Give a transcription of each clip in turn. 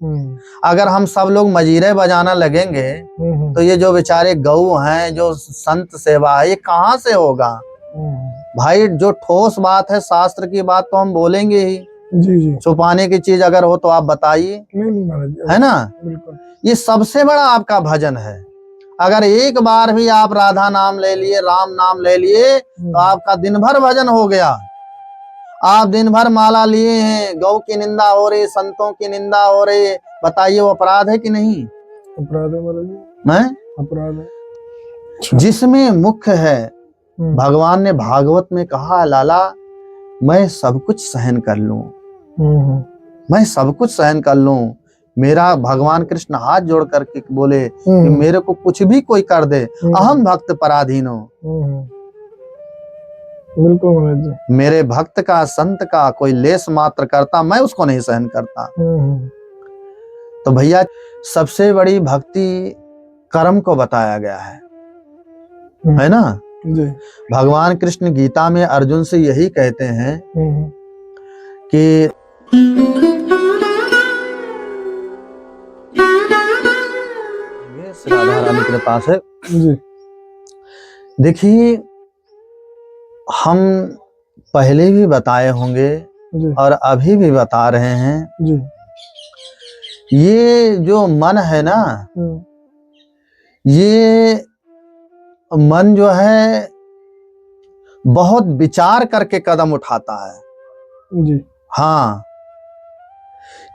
अगर हम सब लोग मजीरे बजाना लगेंगे तो ये जो बेचारे गऊ हैं, जो संत सेवा है, ये कहाँ से होगा भाई। जो ठोस बात है, शास्त्र की बात तो हम बोलेंगे ही। जी। छुपाने की चीज अगर हो तो आप बताइए। नहीं महाराज जी, है ना। बिल्कुल। ये सबसे बड़ा आपका भजन है। अगर एक बार भी आप राधा नाम ले लिए, राम नाम ले लिए, तो आपका दिन भर भजन हो गया। आप दिन भर माला लिए हैं, गौ की निंदा हो रही, संतों की निंदा हो रही, बताइए वो अपराध है कि नहीं? अपराध है महाराज जी। मैं अपराध है। जिसमें मुख्य है, भगवान ने भागवत में कहा, लाला मैं सब कुछ सहन कर लूं, मैं सब कुछ सहन कर लूं। मेरा भगवान कृष्ण हाथ जोड़ करके बोले कि मेरे को कुछ भी कोई कर दे, अहम भक्त पराधीनो। बिल्कुल महाराज जी। मेरे भक्त का, संत का कोई लेस मात्र करता, मैं उसको नहीं सहन करता। तो भैया सबसे बड़ी भक्ति कर्म को बताया गया है ना जी। भगवान कृष्ण गीता में अर्जुन से यही कहते हैं कि राधा रानी के पास है। देखिए हम पहले भी बताए होंगे और अभी भी बता रहे हैं, ये जो मन है ना, ये मन जो है बहुत विचार करके कदम उठाता है जी। हाँ,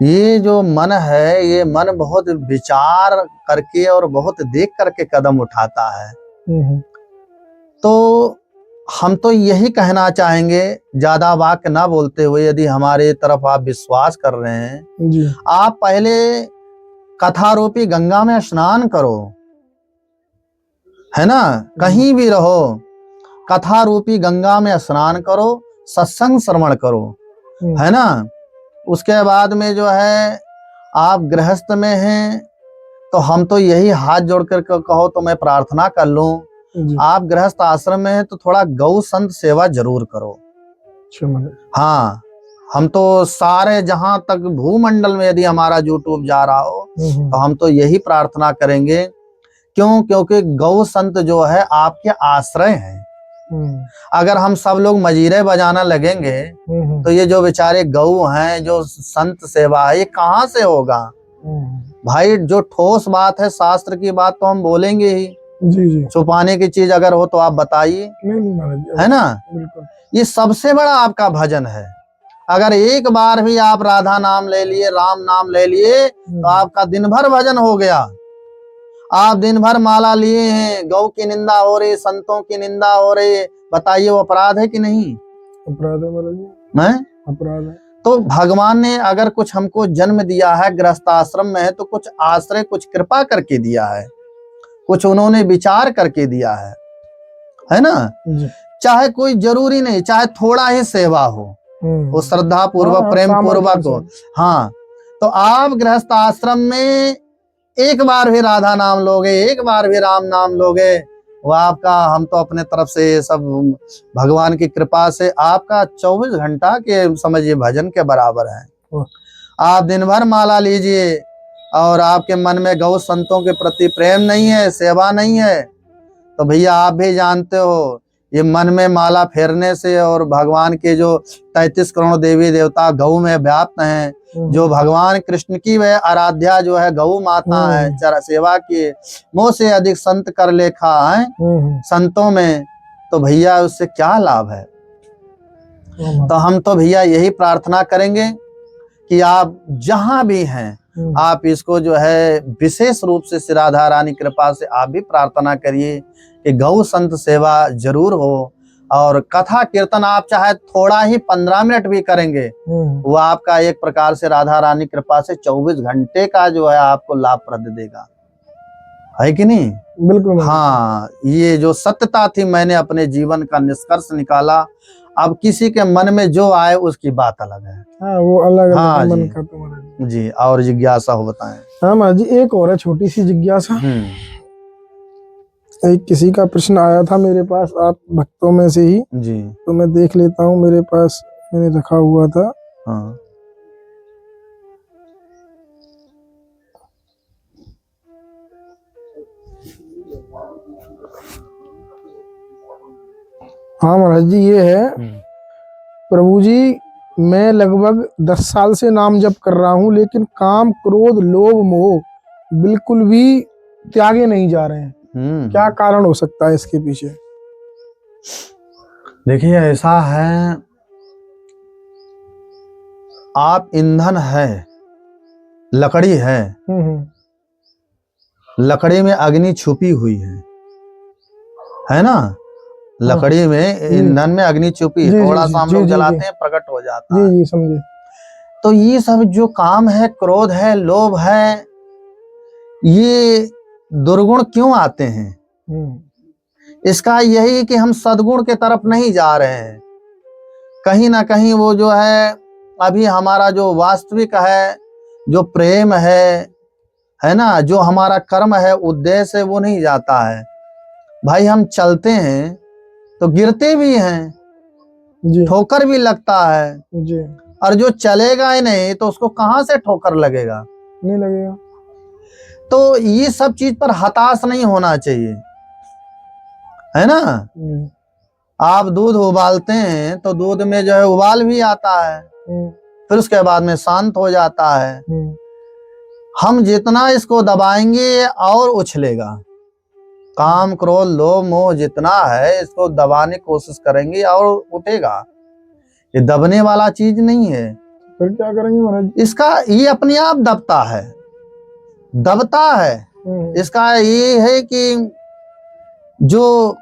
ये जो मन है, ये मन बहुत विचार करके और बहुत देख करके कदम उठाता है। तो हम तो यही कहना चाहेंगे, ज्यादा वाक्य ना बोलते हुए, यदि हमारे तरफ आप विश्वास कर रहे हैं जी। आप पहले कथा रूपी गंगा में स्नान करो, है ना। कहीं भी रहो, कथा रूपी गंगा में स्नान करो, सत्संग श्रवण करो, है ना। उसके बाद में जो है आप गृहस्थ में हैं, तो हम तो यही हाथ जोड़ कर कहो तो मैं प्रार्थना कर लूं, आप गृहस्थ आश्रम में हैं तो थोड़ा गौ संत सेवा जरूर करो। हाँ, हम तो सारे जहां तक भूमंडल में यदि हमारा यूट्यूब जा रहा हो तो हम तो यही प्रार्थना करेंगे। क्यों? क्योंकि गौ संत जो है आपके आश्रय हैं। अगर हम सब लोग मजीरे बजाना लगेंगे तो ये जो बेचारे गऊ हैं, जो संत सेवा है, ये कहाँ से होगा भाई। जो ठोस बात है, शास्त्र की बात तो हम बोलेंगे ही। जी। छुपाने की चीज अगर हो तो आप बताइए। है ना। बिल्कुल। ये सबसे बड़ा आपका भजन है। अगर एक बार भी आप राधा नाम ले लिए, राम नाम ले लिए, तो आपका दिन भर भजन हो गया। आप दिन भर माला लिए हैं, गौ की निंदा हो रही, संतों की निंदा हो रही, बताइए वो अपराध है कि नहीं? अपराध है महाराज जी। मैं अपराध है। तो भगवान ने अगर कुछ हमको जन्म दिया है, गृहस्थाश्रम में है, तो कुछ आश्रय, कुछ कृपा करके दिया है, कुछ उन्होंने विचार करके दिया है ना। चाहे कोई जरूरी नहीं, चाहे थोड़ा ही सेवा हो, वो श्रद्धा पूर्वक, प्रेम पूर्वक हो। हाँ, तो आप गृहस्थ आश्रम में एक बार भी राधा नाम लोगे, एक बार भी राम नाम लोगे, वो आपका, हम तो अपने तरफ से सब भगवान की कृपा से आपका 24 घंटा के समझिए भजन के बराबर है। आप दिन भर माला लीजिए और आपके मन में गौ संतों के प्रति प्रेम नहीं है, सेवा नहीं है, तो भैया आप भी जानते हो, ये मन में माला फेरने से और भगवान के जो 33 करोड़ देवी देवता गौ में व्याप्त हैं, जो भगवान कृष्ण की वह आराध्या जो है गौ माता है, चरा सेवा की मोह से अधिक संत कर लेखा है संतों में, तो भैया उससे क्या लाभ है। तो हम तो भैया यही प्रार्थना करेंगे कि आप जहां भी हैं, आप इसको जो है विशेष रूप से श्री राधा रानी कृपा से आप भी प्रार्थना करिए कि गौ संत सेवा जरूर हो, और कथा कीर्तन आप चाहे थोड़ा ही 15 मिनट भी करेंगे, वो आपका एक प्रकार से राधा रानी कृपा से 24 घंटे का जो है आपको लाभप्रद देगा, है कि नहीं? बिल्कुल। हाँ, ये जो सत्यता थी मैंने अपने जीवन का निष्कर्ष निकाला। अब किसी के मन में जो आए उसकी बात अलग है। हाँ, वो अलग हाँ मन जी। का तो जी, और जिज्ञासा हो बताएं। हाँ महाराज जी, एक और है छोटी सी जिज्ञासा। एक किसी का प्रश्न आया था मेरे पास, आप भक्तों में से ही जी, तो मैं देख लेता हूँ, मेरे पास मैंने रखा हुआ था। हाँ। हाँ महाराज जी, ये है प्रभु जी, मैं लगभग 10 साल से नाम जप कर रहा हूँ, लेकिन काम, क्रोध, लोभ, मोह बिल्कुल भी त्यागे नहीं जा रहे हैं। क्या कारण हो सकता है इसके पीछे? देखिए, ऐसा है, आप ईंधन है, लकड़ी है, लकड़ी में अग्नि छुपी हुई है ना? लकड़ी में, ईंधन में अग्नि छुपी है, थोड़ा सा हम लोग जलाते हैं, प्रकट हो जाता है। जी समझे। तो ये सब जो काम है, क्रोध है, लोभ है, ये दुर्गुण क्यों आते हैं? इसका यही कि हम सद्गुण के तरफ नहीं जा रहे हैं। कहीं ना कहीं वो जो है, अभी हमारा जो वास्तविक है, जो प्रेम है ना, जो हमारा कर्म है, उद्देश्य है, वो नहीं जाता है। भाई हम चलते हैं तो गिरते भी हैं जी, ठोकर भी लगता है जी। और जो चलेगा ही नहीं तो उसको कहां से ठोकर लगेगा? नहीं लगेगा। तो ये सब चीज पर हताश नहीं होना चाहिए, है ना? आप दूध उबालते हैं तो दूध में जो है उबाल भी आता है, फिर उसके बाद में शांत हो जाता है। हम जितना इसको दबाएंगे और उछलेगा। काम, क्रोध, लोभ, मोह जितना है, इसको दबाने की कोशिश करेंगे और उठेगा। ये दबने वाला चीज नहीं है। फिर क्या करेंगे महाराज? इसका ये अपने आप दबता है। इसका ये है कि जो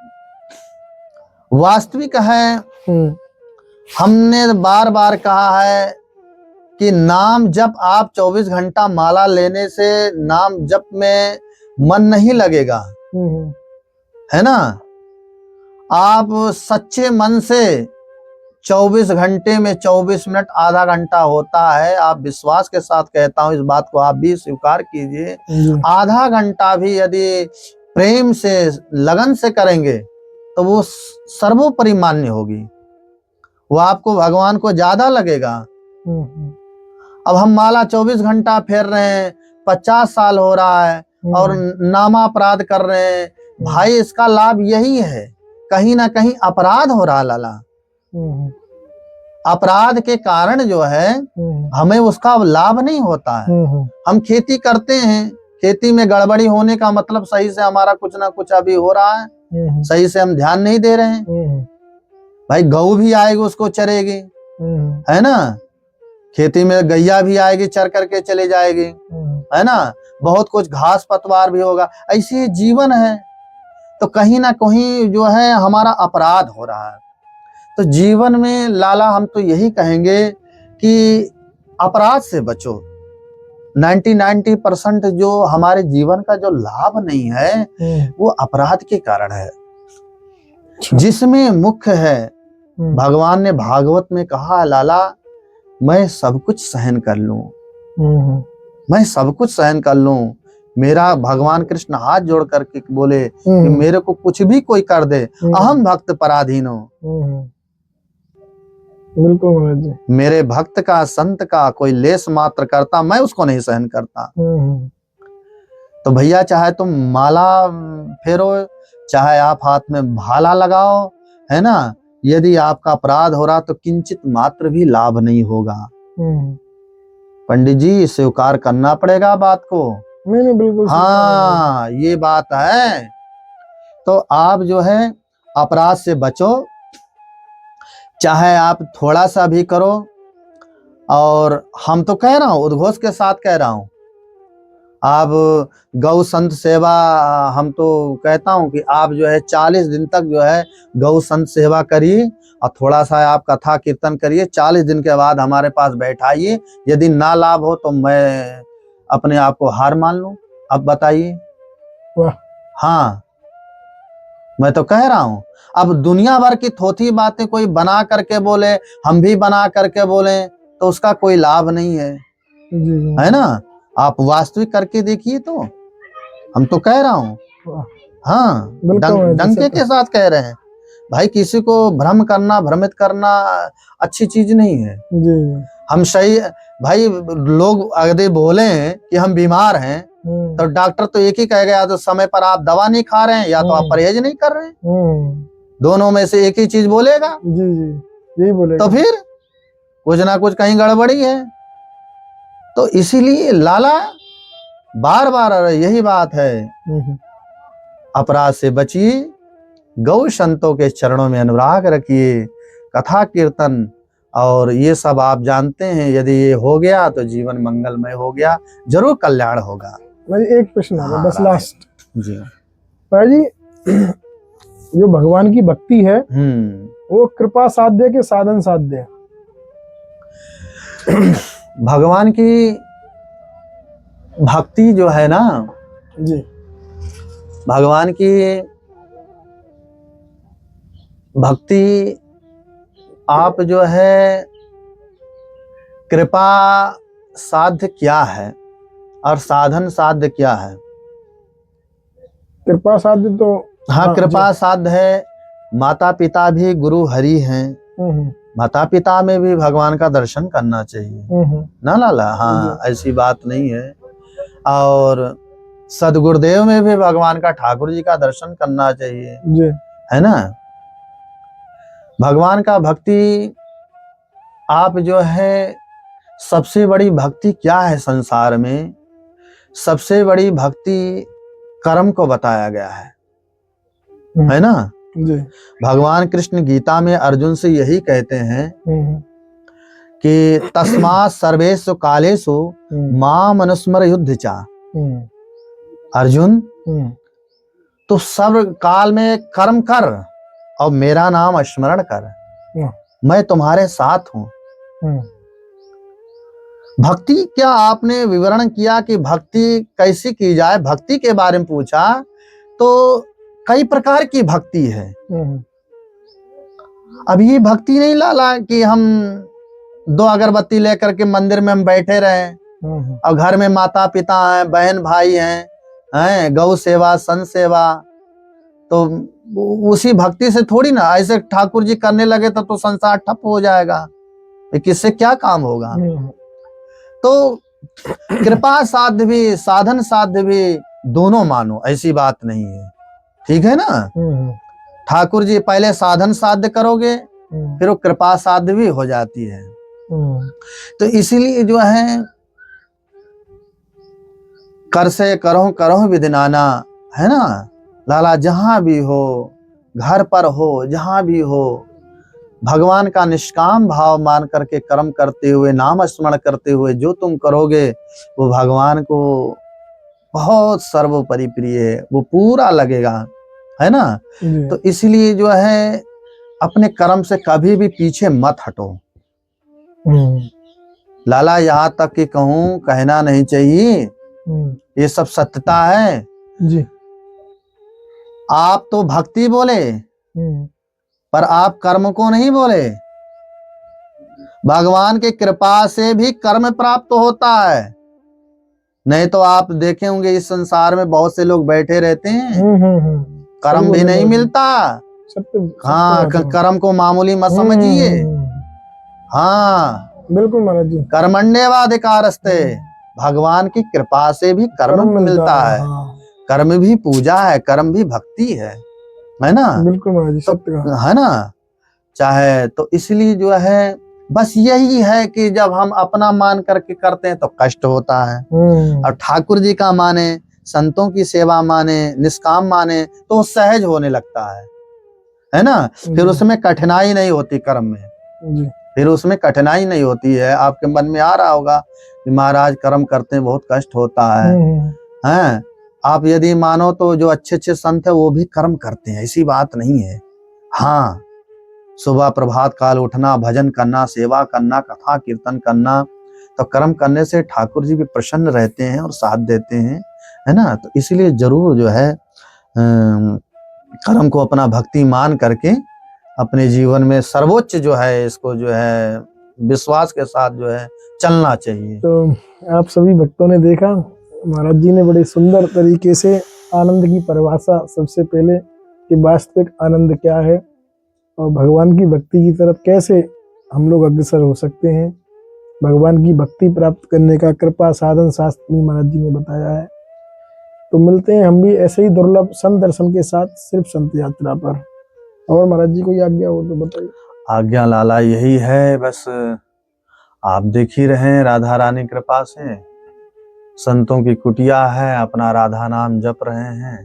वास्तविक है, हमने बार बार कहा है कि नाम जप, आप 24 घंटा माला लेने से नाम जप में मन नहीं लगेगा, है ना? आप सच्चे मन से 24 घंटे में 24 मिनट, आधा घंटा होता है। आप विश्वास के साथ कहता हूं, इस बात को आप भी स्वीकार कीजिए। आधा घंटा भी यदि प्रेम से, लगन से करेंगे तो वो सर्वोपरि मान्य होगी, वो आपको भगवान को ज्यादा लगेगा। अब हम माला 24 घंटा फेर रहे हैं, 50 साल हो रहा है और नामा अपराध कर रहे हैं। भाई इसका लाभ यही है, कहीं ना कहीं अपराध हो रहा लाला। अपराध के कारण जो है हमें उसका लाभ नहीं होता है। हम खेती करते हैं, खेती में गड़बड़ी होने का मतलब सही से हमारा कुछ ना कुछ अभी हो रहा है, सही से हम ध्यान नहीं दे रहे हैं। भाई गऊ भी आएगी, उसको चरेगी, है ना? खेती में गैया भी आएगी, चर करके चले जाएगी, है ना? बहुत कुछ घास पतवार भी होगा। ऐसे जीवन है, तो कहीं ना कहीं जो है हमारा अपराध हो रहा है। तो जीवन में लाला हम तो यही कहेंगे कि अपराध से बचो। 90% जो हमारे जीवन का जो लाभ नहीं है वो अपराध के कारण है, जिसमें मुख्य है, भगवान ने भागवत में कहा, लाला मैं सब कुछ सहन कर लूं, मैं सब कुछ सहन कर लूं। मेरा भगवान कृष्ण हाथ जोड़ करके बोले कि मेरे को कुछ भी कोई कर दे, अहम भक्त पराधीनो। बिल्कुल, मेरे भक्त का, संत का कोई लेस मात्र करता, मैं उसको नहीं सहन करता। तो भैया चाहे तुम माला फेरो, चाहे आप हाथ में भाला लगाओ, है ना? यदि आपका अपराध हो रहा तो किंचित मात्र भी लाभ नहीं होगा। पंडित जी स्वीकार करना पड़ेगा बात को। नहीं बिल्कुल, हाँ ये बात है। तो आप जो है अपराध से बचो, चाहे आप थोड़ा सा भी करो। और हम तो कह रहा हूं, उद्घोष के साथ कह रहा हूं, आप गौ संत सेवा, हम तो कहता हूं कि आप जो है 40 दिन तक जो है गौ संत सेवा करिए और थोड़ा सा आप कथा कीर्तन करिए। 40 दिन के बाद हमारे पास बैठाइए। यदि ना लाभ हो तो मैं अपने आप को हार मान लूं। अब बताइए। हाँ मैं तो कह रहा हूं। अब दुनिया भर की थोथी बातें कोई बना करके बोले, हम भी बना करके बोले, तो उसका कोई लाभ नहीं है, है ना? आप वास्तविक करके देखिए। तो हम तो कह रहा हूं, हाँ डंके के साथ कह रहे हैं। भाई किसी को भ्रम करना, भ्रमित करना अच्छी चीज नहीं है। हम सही, भाई लोग अगर बोले कि हम बीमार हैं तो डॉक्टर तो एक ही कह गया, तो समय पर आप दवा नहीं खा रहे हैं या तो आप परहेज नहीं कर रहे हैं। दोनों में से एक ही चीज बोलेगा, जी जी यही बोलेगा। तो फिर कुछ ना कुछ कहीं गड़बड़ी है। तो इसीलिए लाला बार बार यही बात है, अपराध से बचिए, गौ संतों के चरणों में अनुराग रखिए, कथा कीर्तन और ये सब आप जानते हैं, यदि ये हो गया तो जीवन मंगलमय हो गया, जरूर कल्याण होगा। भाई एक प्रश्न है बस लास्ट जी भाई, जो भगवान की भक्ति है वो कृपा साध्य के साधन साध्य? भगवान की भक्ति जो है ना जी, भगवान की भक्ति आप जो है कृपा साध्य क्या है और साधन साध्य क्या है? कृपा साध्य तो हाँ कृपा साध्य है, माता पिता भी गुरु हरि हैं, माता पिता में भी भगवान का दर्शन करना चाहिए ना लाला। हाँ ऐसी बात नहीं है। और सदगुरुदेव में भी भगवान का, ठाकुर जी का दर्शन करना चाहिए जी। है ना। भगवान का भक्ति आप जो है, सबसे बड़ी भक्ति क्या है संसार में? सबसे बड़ी भक्ति कर्म को बताया गया है ना जी। भगवान कृष्ण गीता में अर्जुन से यही कहते हैं कि तस्मात् सर्वेषु कालेषु माम अनुस्मर युद्ध चा। अर्जुन तो सब काल में कर्म कर और मेरा नाम स्मरण कर, मैं तुम्हारे साथ हूं। भक्ति क्या आपने विवरण किया कि भक्ति कैसी की जाए, भक्ति के बारे में पूछा तो कई प्रकार की भक्ति है। अब ये भक्ति नहीं लाला कि हम 2 अगरबत्ती लेकर के मंदिर में हम बैठे रहे और घर में माता पिता हैं, बहन भाई हैं, गौ सेवा, संत सेवा, तो उसी भक्ति से थोड़ी ना। ऐसे ठाकुर जी करने लगे तो संसार ठप हो जाएगा, किससे क्या काम होगा। तो कृपा साध्य भी साधन साध्य भी दोनों मानो, ऐसी बात नहीं है, ठीक है ना। ठाकुर जी पहले साधन साध्य करोगे फिर वो कृपा साध्य भी हो जाती है। तो इसीलिए जो है कर से करो करो विदिनाना, है ना लाला। जहां भी हो, घर पर हो, जहां भी हो, भगवान का निष्काम भाव मान करके कर्म करते हुए, नाम स्मरण करते हुए जो तुम करोगे वो भगवान को बहुत सर्वोपरि प्रिय है, वो पूरा लगेगा, है ना। तो इसलिए जो है अपने कर्म से कभी भी पीछे मत हटो लाला। यहाँ तक कि कहूं, कहना नहीं चाहिए, ये सब सत्यता है जी। आप तो भक्ति बोले पर आप कर्म को नहीं बोले। भगवान की कृपा से भी कर्म प्राप्त होता है, नहीं तो आप देखे होंगे इस संसार में बहुत से लोग बैठे रहते हैं, कर्म भी नहीं मिलता। हाँ कर्म को मामूली मत समझिए। हाँ बिल्कुल महाराज जी, कर्मण्येवाधिकारस्ते, भगवान की कृपा से भी कर्म मिलता है। कर्म भी पूजा है, कर्म भी भक्ति है ना। बिल्कुल महाराज जी, सत्य कहा, है ना। चाहे तो इसलिए जो है बस यही है कि जब हम अपना मान करके करते हैं तो कष्ट होता है, और ठाकुर जी का माने, संतों की सेवा माने, निष्काम माने तो सहज होने लगता है ना। फिर उसमें कठिनाई नहीं होती कर्म में, फिर उसमें कठिनाई नहीं होती है। आपके मन में आ रहा होगा कि महाराज कर्म करते हैं बहुत कष्ट होता है। आप यदि मानो तो जो अच्छे अच्छे संत है वो भी कर्म करते हैं, ऐसी बात नहीं है। हाँ सुबह प्रभात काल उठना, भजन करना, सेवा करना, कथा कीर्तन करना, तो कर्म करने से ठाकुर जी भी प्रसन्न रहते हैं और साथ देते हैं, है ना। तो इसलिए जरूर जो है कर्म को अपना भक्ति मान करके अपने जीवन में सर्वोच्च जो है इसको जो है विश्वास के साथ जो है चलना चाहिए। तो आप सभी भक्तों ने देखा, महाराज जी ने बड़े सुंदर तरीके से आनंद की परिभाषा, सबसे पहले कि वास्तविक आनंद क्या है और भगवान की भक्ति की तरफ कैसे हम लोग अग्रसर हो सकते हैं, भगवान की भक्ति प्राप्त करने का कृपा साधन शास्त्र में महाराज जी ने बताया है। तो मिलते हैं हम भी ऐसे ही दुर्लभ संत दर्शन के साथ सिर्फ संत यात्रा पर। और महाराज जी कोई आज्ञा हो तो बताइए। आज्ञा लाला यही है, बस आप देख ही रहे हैं, राधा रानी कृपा से संतों की कुटिया है, अपना राधा नाम जप रहे हैं,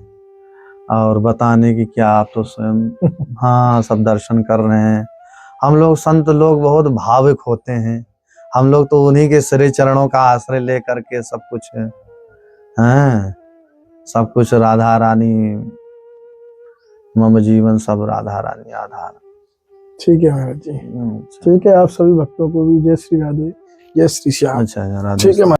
और बताने की क्या, आप तो स्वयं हाँ सब दर्शन कर रहे हैं। हम लोग संत लोग बहुत भावुक होते हैं, हम लोग तो उन्हीं के श्री चरणों का आश्रय लेकर के सब कुछ हैं, सब कुछ राधा रानी, मम जीवन सब राधा रानी आधार। ठीक है महाराज जी, ठीक है। आप सभी भक्तों को भी जय श्री राधे, जय श्री श्याम। अच्छा राधे। ठीक है।